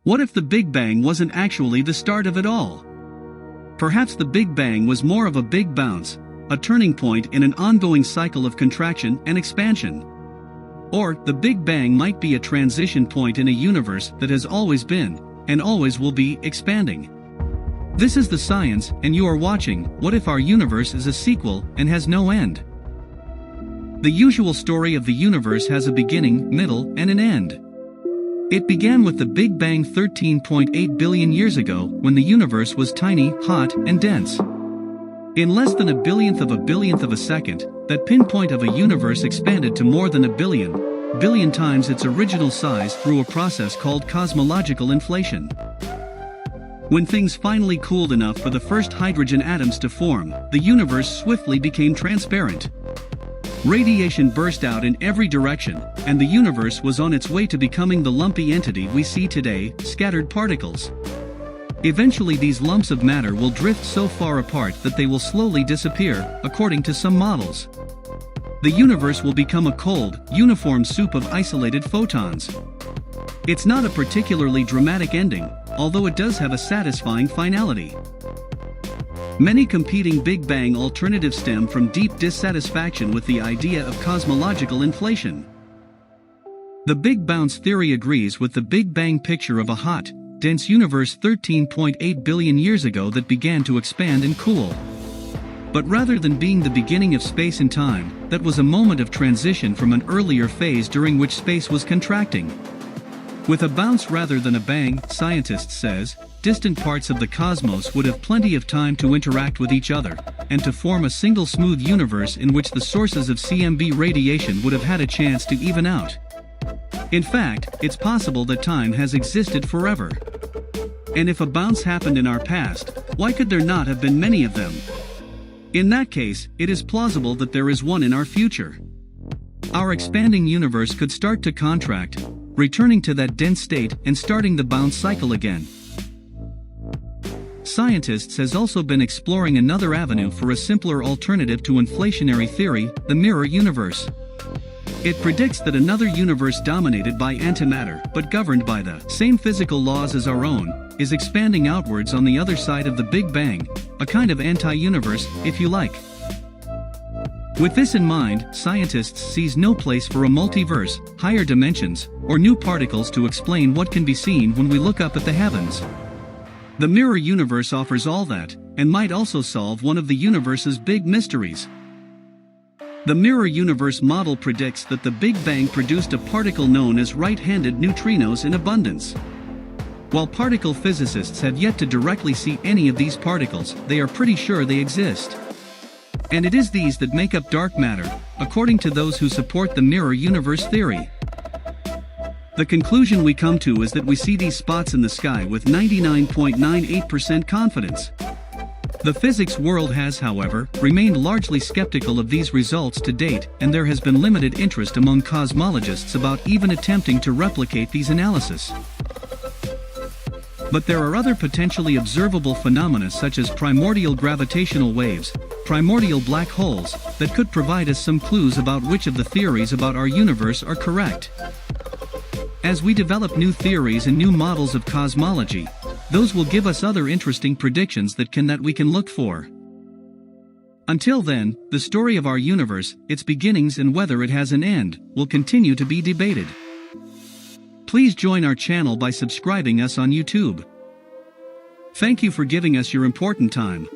What if the Big Bang wasn't actually the start of it all? Perhaps the Big Bang was more of a big bounce, a turning point in an ongoing cycle of contraction and expansion. Or, the Big Bang might be a transition point in a universe that has always been, and always will be, expanding. This is the Science, and you are watching What If Our Universe is a Sequel and Has No End? The usual story of the universe has a beginning, middle, and an end. It began with the Big Bang 13.8 billion years ago, when the universe was tiny, hot, and dense. In less than a billionth of a second, that pinpoint of a universe expanded to more than a billion times its original size through a process called cosmological inflation. When things finally cooled enough for the first hydrogen atoms to form, the universe swiftly became transparent. Radiation burst out in every direction, and the universe was on its way to becoming the lumpy entity we see today, scattered particles. Eventually these lumps of matter will drift so far apart that they will slowly disappear, according to some models. The universe will become a cold, uniform soup of isolated photons. It's not a particularly dramatic ending, although it does have a satisfying finality. Many competing Big Bang alternatives stem from deep dissatisfaction with the idea of cosmological inflation. The Big Bounce theory agrees with the Big Bang picture of a hot, dense universe 13.8 billion years ago that began to expand and cool. But rather than being the beginning of space and time, that was a moment of transition from an earlier phase during which space was contracting. With a bounce rather than a bang, Scientz says, distant parts of the cosmos would have plenty of time to interact with each other, and to form a single smooth universe in which the sources of CMB radiation would have had a chance to even out. In fact, it's possible that time has existed forever. And if a bounce happened in our past, why could there not have been many of them? In that case, it is plausible that there is one in our future. Our expanding universe could start to contract, returning to that dense state and starting the bounce cycle again. Scientists has also been exploring another avenue for a simpler alternative to inflationary theory, the mirror universe. It predicts that another universe dominated by antimatter but governed by the same physical laws as our own, is expanding outwards on the other side of the Big Bang, a kind of anti-universe, if you like. With this in mind, scientists sees no place for a multiverse, higher dimensions, or new particles to explain what can be seen when we look up at the heavens. The mirror universe offers all that, and might also solve one of the universe's big mysteries. The mirror universe model predicts that the Big Bang produced a particle known as right-handed neutrinos in abundance. While particle physicists have yet to directly see any of these particles, they are pretty sure they exist. And it is these that make up dark matter, according to those who support the mirror universe theory. The conclusion we come to is that we see these spots in the sky with 99.98% confidence. The physics world has, however, remained largely skeptical of these results to date, and there has been limited interest among cosmologists about even attempting to replicate these analyses. But there are other potentially observable phenomena such as primordial gravitational waves, primordial black holes, that could provide us some clues about which of the theories about our universe are correct. As we develop new theories and new models of cosmology, those will give us other interesting predictions that we can look for. Until then, the story of our universe, its beginnings and whether it has an end, will continue to be debated. Please join our channel by subscribing us on YouTube. Thank you for giving us your important time.